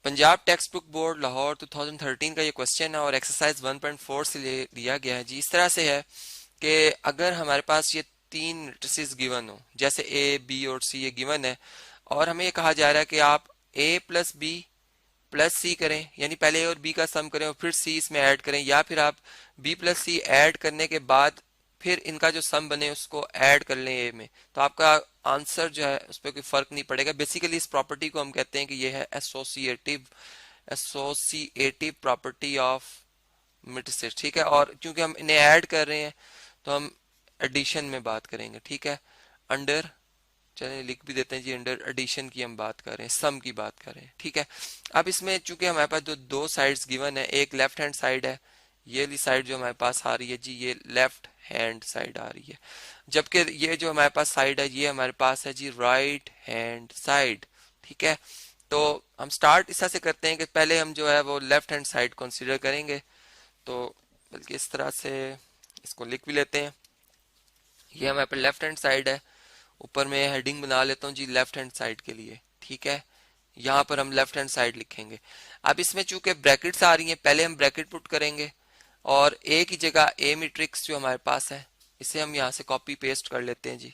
Punjab text book board Lahore 2013 का ये question है और एक्सरसाइज 1.4 से लिया गया है जी। इस तरह से है कि अगर हमारे पास ये तीन मैट्रिसेस गिवन हो, जैसे ए बी और सी ये गिवन है, और हमें ये कहा जा रहा है कि आप ए प्लस बी प्लस सी करें, यानी पहले ए और बी का सम करें और फिर सी इसमें ऐड करें, या फिर आप बी प्लस सी ऐड करने के बाद फिर इनका जो सम बने उसको ऐड कर लें ए में, तो आपका आंसर जो है उस पर कोई फर्क नहीं पड़ेगा। बेसिकली इस प्रॉपर्टी को हम कहते हैं कि ये है associative associative property of matrices, ठीक है। और क्योंकि हम इन्हें ऐड कर रहे हैं तो हम एडिशन में बात करेंगे, ठीक है। अंडर, चलिए लिख भी देते हैं जी, अंडर एडिशन की हम बात कर रहे हैं, सम की बात कर रहे हैं, ठीक है। अब इसमें चूंकि हमारे पास जो दो साइड्स गिवन है, एक लेफ्ट हैंड साइड है, ये वाली साइड जो हमारे पास आ रही है जी ये लेफ्ट हैंड साइड आ रही है, जबकि ये जो हमारे पास साइड है ये हमारे पास है जी राइट हैंड साइड, ठीक है। तो हम स्टार्ट इस तरह से करते हैं कि पहले हम जो है वो लेफ्ट हैंड साइड कंसीडर करेंगे, तो बल्कि इस तरह से इसको लिख भी लेते हैं। ये हमारे पास लेफ्ट हैंड साइड है, ऊपर में हेडिंग बना लेता हूँ जी लेफ्ट हैंड साइड के लिए, ठीक है। यहाँ पर हम लेफ्ट हैंड साइड लिखेंगे। अब इसमें चूंकि ब्रैकेट्स आ रही हैं, पहले हम ब्रैकेट पुट करेंगे और ए की जगह ए मैट्रिक्स जो हमारे पास है इसे हम यहाँ से कॉपी पेस्ट कर लेते हैं जी।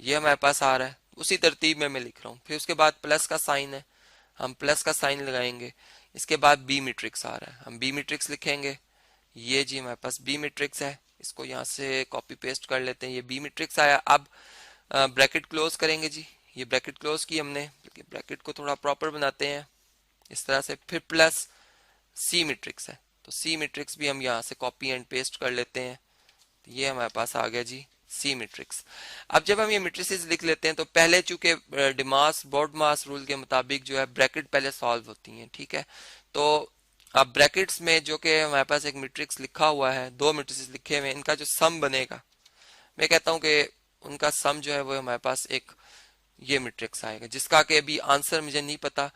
ये हमारे पास आ रहा है, उसी तरतीब में मैं लिख रहा हूँ। फिर उसके बाद प्लस का साइन है, हम प्लस का साइन लगाएंगे। इसके बाद बी मैट्रिक्स आ रहा है, हम बी मैट्रिक्स लिखेंगे। ये जी हमारे पास बी मैट्रिक्स है, इसको यहाँ से कॉपी पेस्ट कर लेते हैं। ये बी मैट्रिक्स आया। अब ब्रैकेट क्लोज करेंगे जी, ये ब्रैकेट क्लोज की हमने, ब्रैकेट को थोड़ा प्रॉपर बनाते हैं इस तरह से। फिर प्लस सी मैट्रिक्स है, तो सी मैट्रिक्स भी हम यहाँ से कॉपी एंड पेस्ट कर लेते हैं। तो ये हमारे पास आ गया जी सी मैट्रिक्स। अब जब हम ये मैट्रिसेस लिख लेते हैं तो पहले चूंकि डिमास बोर्ड मास रूल के मुताबिक जो है ब्रैकेट पहले सॉल्व होती हैं, ठीक है। तो अब ब्रैकेट्स में जो कि हमारे पास एक मैट्रिक्स लिखा हुआ है, दो मैट्रिसेस लिखे हुए हैं, इनका जो सम बनेगा, मैं कहता हूं कि उनका सम जो है वो हमारे पास एक ये मैट्रिक्स आएगा, जिसका कि अभी आंसर मुझे नहीं पता।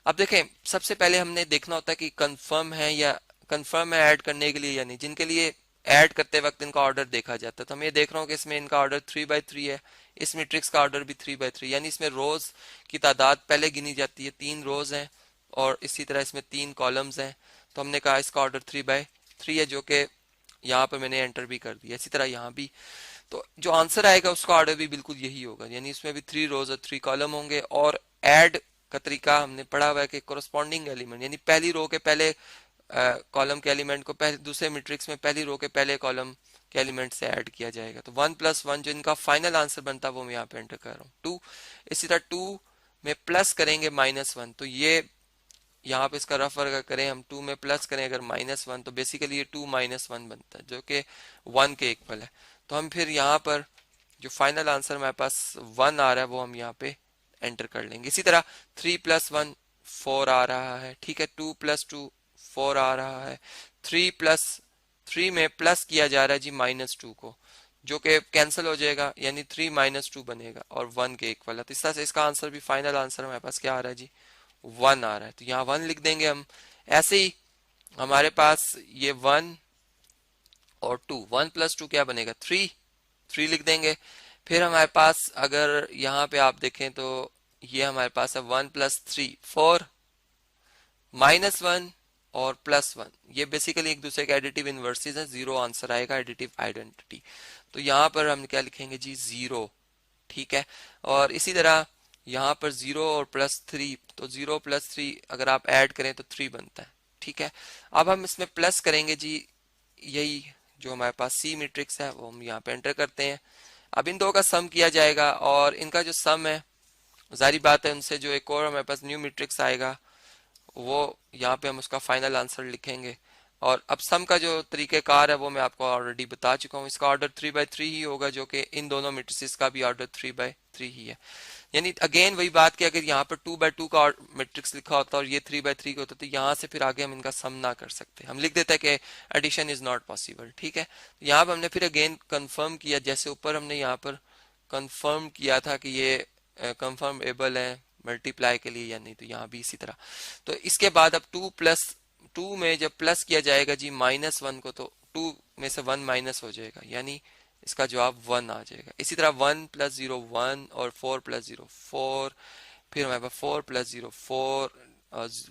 अब देखें, सबसे पहले हमने देखना होता है कि कंफर्म है या कंफर्म है ऐड करने के लिए या नहीं, जिनके लिए ऐड करते वक्त इनका ऑर्डर देखा जाता है। तो मैं ये देख रहा हूँ कि इसमें इनका ऑर्डर 3/3 है, इस मैट्रिक्स का ऑर्डर भी 3/3, यानी इसमें रोज की तादाद पहले गिनी जाती है। 3 रोज हैं और इसी तरह इसमें 3 कॉलम्स हैं, तो हमने कहा इसका ऑर्डर 3/3 है, जो कि यहाँ पर मैंने एंटर भी कर दिया। इसी तरह यहाँ भी, तो जो आंसर आएगा उसका ऑर्डर भी बिल्कुल यही होगा, यानी इसमें भी 3 रोज और 3 कॉलम होंगे। और ऐड का तरीका हमने पढ़ा हुआ है कि कोरस्पॉन्डिंग एलिमेंट, यानी पहली रो के पहले कॉलम के एलिमेंट को पहले दूसरे मैट्रिक्स में पहली रो के पहले कॉलम के एलिमेंट से ऐड किया जाएगा। तो 1+1 जो इनका फाइनल आंसर बनता है वो मैं यहाँ पे एंटर कर रहा हूँ 2। इसी तरह 2 में प्लस करेंगे -1, तो ये यहाँ पे इसका रफ अगर करें हम 2 में प्लस करें अगर -1, तो बेसिकली ये 2-1 बनता है जो कि 1 के इक्वल है। तो हम फिर यहाँ पर जो फाइनल आंसर हमारे पास 1 आ रहा है वो हम यहाँ पे एंटर कर लेंगे। इसी तरह 3+1 4 आ रहा है, ठीक है। 2+2 4 आ रहा है। 3+3 में प्लस किया जा रहा है जी -2 को, जो कि कैंसिल हो जाएगा, यानी 3 - 2 बनेगा और 1 के इक्वल है। तो इस तरह से इसका आंसर भी फाइनल आंसर हमारे पास क्या आ रहा है जी 1 आ रहा है। तो यहाँ 1 लिख देंगे हम। ऐसे ही हमारे पास ये 1 और 2, 1+2 क्या बनेगा 3 लिख देंगे। फिर हमारे पास अगर यहाँ पे आप देखें तो ये हमारे पास है 1+3 4 -1 और +1, ये बेसिकली एक दूसरे के एडिटिव इनवर्सेस हैं। 0 आंसर आएगा, एडिटिव आइडेंटिटी। तो यहाँ पर हम क्या लिखेंगे जी 0, ठीक है। और इसी तरह यहाँ पर 0 और +3, तो 0+3 अगर आप ऐड करें तो 3 बनता है, ठीक है। अब हम इसमें प्लस करेंगे जी, यही जो हमारे पास सी मैट्रिक्स है वो हम यहाँ पे एंटर करते हैं। अब इन दो का सम किया जाएगा और इनका जो सम है जारी बात है उनसे जो एक और हमारे पास न्यू मैट्रिक्स आएगा वो यहाँ पे हम उसका फाइनल आंसर लिखेंगे। और अब सम का जो तरीकेकार है वो मैं आपको ऑलरेडी बता चुका हूँ। इसका ऑर्डर 3/3 ही होगा, जो कि इन दोनों मैट्रिसेस का भी ऑर्डर 3/3 ही है। यानी अगेन वही बात कि अगर यहाँ पर 2/2 का मैट्रिक्स लिखा होता और ये 3/3 का होता तो यहाँ से फिर आगे हम इनका सम ना कर सकते, हम लिख देते हैं कि एडिशन इज नॉट पॉसिबल, ठीक है। यहाँ पर हमने फिर अगेन कंफर्म किया, जैसे ऊपर हमने यहाँ पर कंफर्म किया था कि ये कंफर्मेबल है मल्टीप्लाई के लिए या नहीं, तो यहाँ भी इसी तरह। तो इसके बाद अब 2+2 में जब प्लस किया जाएगा जी -1 को, तो 2 में से 1 माइनस हो जाएगा, यानी इसका जवाब 1 आ जाएगा। इसी तरह 1+0 1 और 4+0 4, फिर हमारे पास 4+0 4,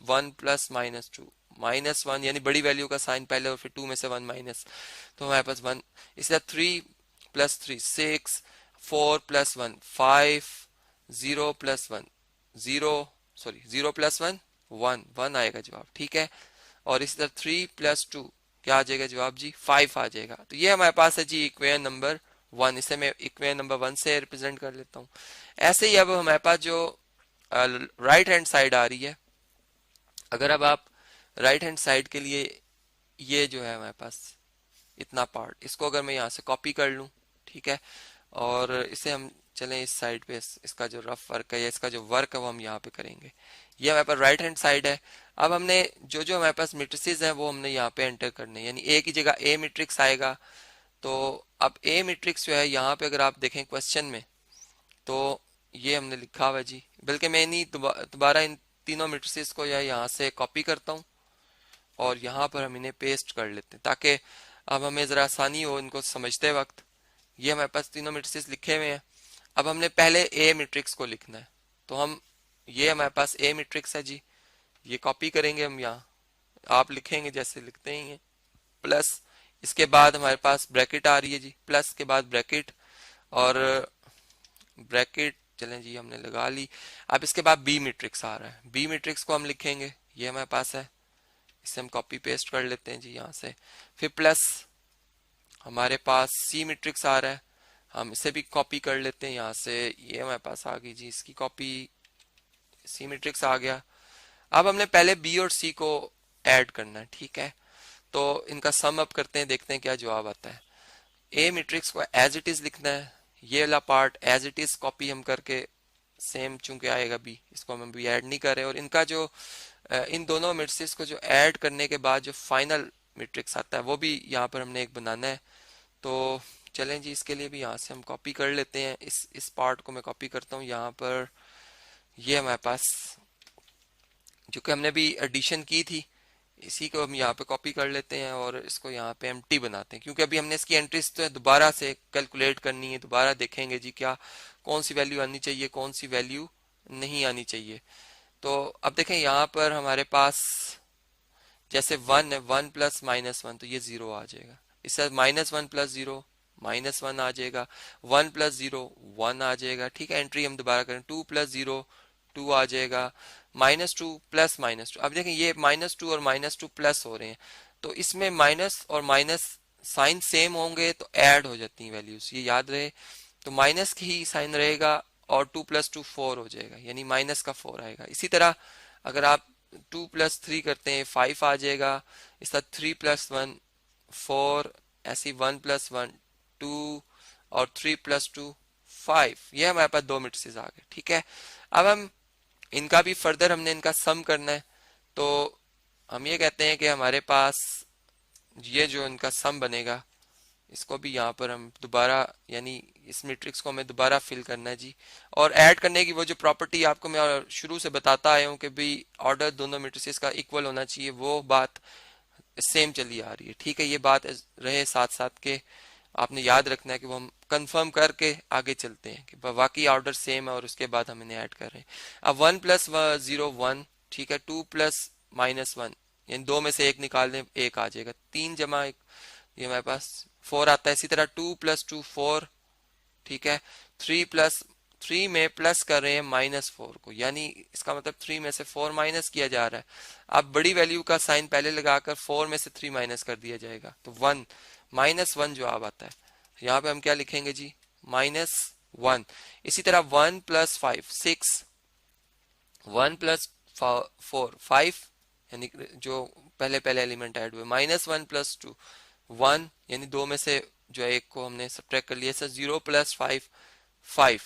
one plus minus to, minus one यानी बड़ी वैल्यू का साइन पहले और फिर टू में से वन माइनस, तो हमारे पास वन। इसलिए three plus three six, four plus one five, zero plus one zero, sorry zero plus one one, one आएगा जवाब, ठीक है। और इसी तरह थ्री प्लस टू क्या आ जाएगा जवाब जी, फाइव आ जाएगा। तो ये हमारे पास है जी इक्वेशन नंबर वन, इसे मैं इक्वेशन नंबर वन से रिप्रेजेंट कर लेता हूँ। ऐसे ही अब हमारे पास जो राइट हैंड साइड आ रही है, अगर अब आप राइट हैंड साइड के लिए ये जो है हमारे पास इतना पार्ट, इसको अगर मैं यहाँ से कॉपी कर लूँ, ठीक है, और इसे हम चलें इस साइड पे, इसका जो रफ वर्क है या इसका जो वर्क है वो हम यहाँ पे करेंगे। ये हमारे पास राइट हैंड साइड है। अब हमने जो जो हमारे पास मैट्रिसेस हैं वो हमने यहाँ पे एंटर करने हैं, यानी ए की जगह ए मैट्रिक्स आएगा। तो अब ए मैट्रिक्स जो है यहाँ पे अगर आप देखें क्वेश्चन में, तो ये हमने लिखा हुआ है जी, बल्कि मैं नहीं दोबारा इन तीनों मैट्रिसेस को यहाँ से कॉपी करता हूँ और यहाँ पर हम इन्हें पेस्ट कर लेते हैं ताकि अब हमें ज़रा आसानी हो इनको समझते वक्त। ये हमारे पास तीनों मैट्रिसेस लिखे हुए हैं। अब हमने पहले ए मैट्रिक्स को लिखना है, तो हम ये हमारे पास ए मैट्रिक्स है जी, ये कॉपी करेंगे हम यहाँ, आप लिखेंगे जैसे लिखते ही हैं, प्लस इसके बाद हमारे पास ब्रैकेट आ रही है जी, प्लस के बाद ब्रैकेट, और ब्रैकेट चलें जी हमने लगा ली। अब इसके बाद बी मैट्रिक्स आ रहा है, बी मैट्रिक्स को हम लिखेंगे, ये हमारे पास है, इसे हम कॉपी पेस्ट कर लेते हैं जी यहाँ से। फिर प्लस हमारे पास सी मैट्रिक्स आ रहा है, हम इसे भी कॉपी कर लेते हैं यहाँ से, ये हमारे पास आ गई जी, इसकी कॉपी, सी मैट्रिक्स आ गया। अब हमने पहले बी और सी को ऐड करना है, ठीक है, तो इनका सम अप करते हैं, देखते हैं क्या जवाब आता है। ए मैट्रिक्स को एज इट इज लिखना है, ये वाला part as it is copy हम करके, सेम चूंकि आएगा बी, इसको हम भी ऐड नहीं कर रहे, और इनका जो इन दोनों मैट्रिक्स को जो ऐड करने के बाद जो फाइनल मैट्रिक्स आता है वो भी यहाँ पर हमने एक बनाना है। तो चलें जी, इसके लिए भी यहाँ से हम कॉपी कर लेते हैं, इस पार्ट को मैं कॉपी करता हूँ यहाँ पर। ये हमारे पास जो कि हमने भी एडिशन की थी, इसी को हम यहाँ पे कॉपी कर लेते हैं और इसको यहाँ पे एम्प्टी बनाते हैं, क्योंकि अभी हमने इसकी एंट्रीज तो दोबारा से कैलकुलेट करनी है, दोबारा देखेंगे जी क्या कौन सी वैल्यू आनी चाहिए, कौन सी वैल्यू नहीं आनी चाहिए। तो अब देखें यहाँ पर हमारे पास जैसे वन है, वन प्लस माइनस वन, तो ये जीरो आ जाएगा। इससे minus one plus zero minus one आ जाएगा, वन प्लस जीरो वन आ जाएगा, ठीक है। एंट्री हम दोबारा करें, टू प्लस जीरो टू आ जाएगा, minus two plus minus two. अब देखें ये माइनस टू और माइनस टू प्लस हो रहे हैं, तो इसमें माइनस और माइनस साइन सेम होंगे तो ऐड हो जाती हैं वैल्यूज, ये याद रहे। तो माइनस की ही साइन रहेगा और टू प्लस टू फोर हो जाएगा, यानी माइनस का फोर आएगा। इसी तरह अगर आप टू प्लस थ्री करते हैं फाइव आ जाएगा, इस तरह थ्री प्लस वन फोर, ऐसी वन प्लस वन टू, और थ्री प्लस टू फाइव। ये हमारे पास दो मैट्रिसेस आ गए, ठीक है। अब हम इनका भी फर्दर हमने इनका सम करना है, तो हम ये कहते हैं कि हमारे पास ये जो इनका सम बनेगा, इसको भी यहाँ पर हम दोबारा, यानी इस मैट्रिक्स को हमें दोबारा फिल करना है जी। और ऐड करने की वो जो प्रॉपर्टी आपको मैं शुरू से बताता आया हूँ कि भाई ऑर्डर दोनों मैट्रिसेस का इक्वल होना चाहिए, वो बात सेम चली आ रही है, ठीक है। ये बात रहे साथ साथ के आपने याद रखना है कि वो हम कंफर्म करके आगे चलते हैं कि वाकई ऑर्डर सेम है और उसके बाद हम इन्हें ऐड कर रहे हैं। अब वन प्लस जीरो वन, ठीक है, टू प्लस माइनस वन, यानी दो में से एक निकाल दें, एक आ जाएगा, तीन जमा एक, ये हमारे पास फोर आता है। इसी तरह टू प्लस टू फोर, ठीक है, थ्री प्लस थ्री में प्लस कर रहे हैं माइनस फोर को, यानी इसका मतलब थ्री में से फोर माइनस किया जा रहा है। अब बड़ी वैल्यू का साइन पहले लगाकर फोर में से थ्री माइनस कर दिया जाएगा, तो वन, माइनस वन जवाब आता है। यहाँ पे हम क्या लिखेंगे जी, माइनस वन। इसी तरह one plus five six, one plus four five, यानी जो पहले पहले एलिमेंट ऐड हुए, minus one plus two one, यानी दो में से जो एक को हमने सब्ट्रैक्ट कर लिया, sir zero plus five five.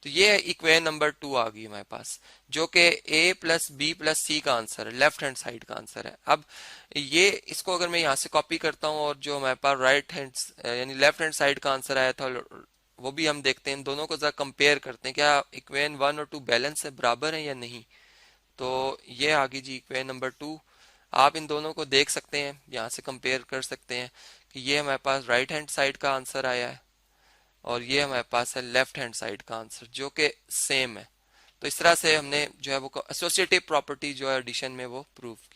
तो ये इक्वेशन नंबर टू आ गई हमारे पास, जो कि ए प्लस बी प्लस सी का आंसर है, लेफ्ट हैंड साइड का आंसर है। अब ये इसको अगर मैं यहाँ से कॉपी करता हूँ और जो हमारे पास राइट हैंड यानी लेफ्ट हैंड साइड का आंसर आया था वो भी हम देखते हैं, इन दोनों को जरा कंपेयर करते हैं, क्या इक्वेशन वन और टू बैलेंस है, बराबर है या नहीं। तो ये आ गई जी इक्वेशन नंबर टू। आप इन दोनों को देख सकते हैं, यहाँ से कंपेयर कर सकते हैं कि ये हमारे पास राइट हैंड साइड का आंसर आया है और ये हमारे पास है लेफ्ट हैंड साइड का आंसर, जो कि सेम है। तो इस तरह से हमने जो है वो एसोसिएटिव प्रॉपर्टी जो है एडिशन में वो प्रूव की।